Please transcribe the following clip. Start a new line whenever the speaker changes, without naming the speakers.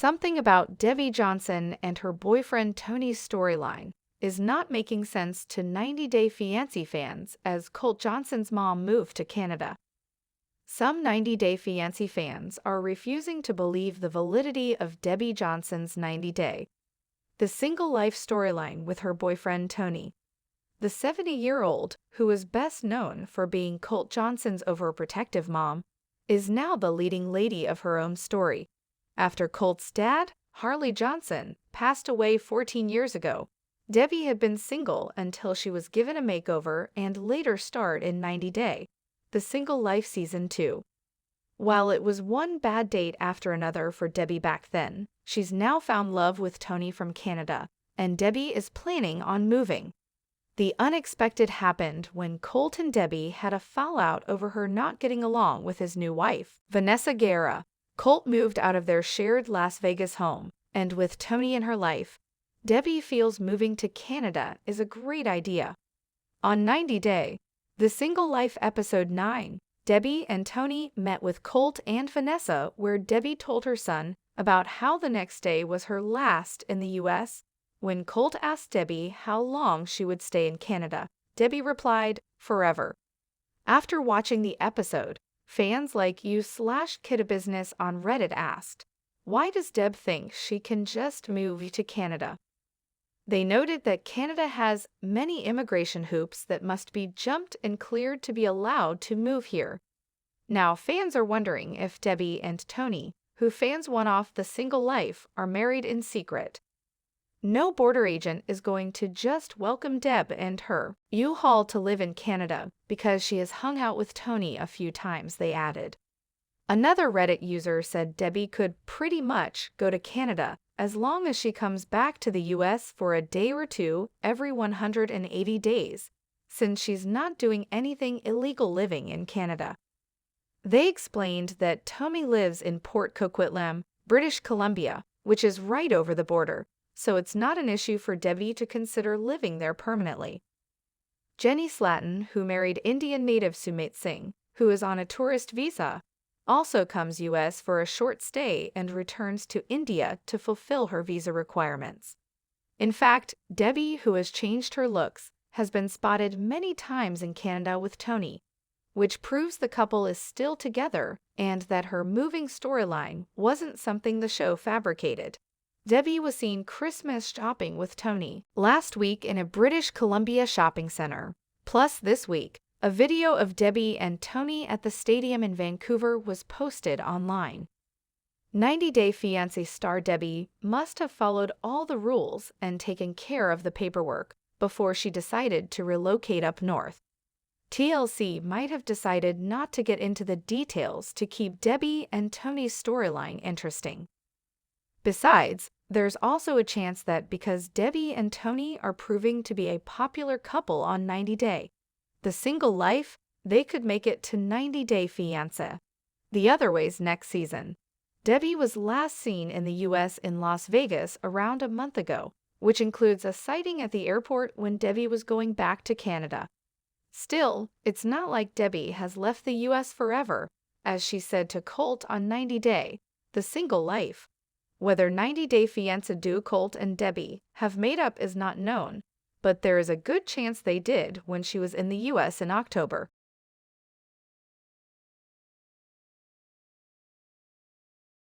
Something about Debbie Johnson and her boyfriend Tony's storyline is not making sense to 90 Day Fiancé fans as Colt Johnson's mom moved to Canada. Some 90 Day Fiancé fans are refusing to believe the validity of Debbie Johnson's 90 Day, the single life storyline with her boyfriend Tony. The 70-year-old, who is best known for being Colt Johnson's overprotective mom, is now the leading lady of her own story. After Colt's dad, Harley Johnson, passed away 14 years ago, Debbie had been single until she was given a makeover and later starred in 90 Day, the single life season 2. While it was one bad date after another for Debbie back then, she's now found love with Tony from Canada, and Debbie is planning on moving. The unexpected happened when Colt and Debbie had a fallout over her not getting along with his new wife, Vanessa Guerra. Colt moved out of their shared Las Vegas home, and with Tony in her life, Debbie feels moving to Canada is a great idea. On 90 Day, the single life episode 9, Debbie and Tony met with Colt and Vanessa, where Debbie told her son about how the next day was her last in the U.S. When Colt asked Debbie how long she would stay in Canada, Debbie replied, "Forever." After watching the episode, fans like you/Kiddabusiness on Reddit asked, why does Deb think she can just move to Canada? They noted that Canada has many immigration hoops that must be jumped and cleared to be allowed to move here. Now fans are wondering if Debbie and Tony, who fans won off the single life, are married in secret. No border agent is going to just welcome Deb and her U-Haul to live in Canada because she has hung out with Tony a few times, they added. Another Reddit user said Debbie could pretty much go to Canada as long as she comes back to the US for a day or two every 180 days, since she's not doing anything illegal living in Canada. They explained that Tony lives in Port Coquitlam, British Columbia, which is right over the border, so it's not an issue for Debbie to consider living there permanently. Jenny Slaton, who married Indian native Sumit Singh, who is on a tourist visa, also comes U.S. for a short stay and returns to India to fulfill her visa requirements. In fact, Debbie, who has changed her looks, has been spotted many times in Canada with Tony, which proves the couple is still together and that her moving storyline wasn't something the show fabricated. Debbie was seen Christmas shopping with Tony last week in a British Columbia shopping center. Plus, this week, a video of Debbie and Tony at the stadium in Vancouver was posted online. 90 Day Fiancé star Debbie must have followed all the rules and taken care of the paperwork before she decided to relocate up north. TLC might have decided not to get into the details to keep Debbie and Tony's storyline interesting. Besides, there's also a chance that because Debbie and Tony are proving to be a popular couple on 90 Day, the single life, they could make it to 90 Day Fiancé the other ways next season. Debbie was last seen in the U.S. in Las Vegas around a month ago, which includes a sighting at the airport when Debbie was going back to Canada. Still, it's not like Debbie has left the U.S. forever, as she said to Colt on 90 Day, the single life. Whether 90 Day Fiancé do Colt and Debbie have made up is not known, but there is a good chance they did when she was in the U.S. in October.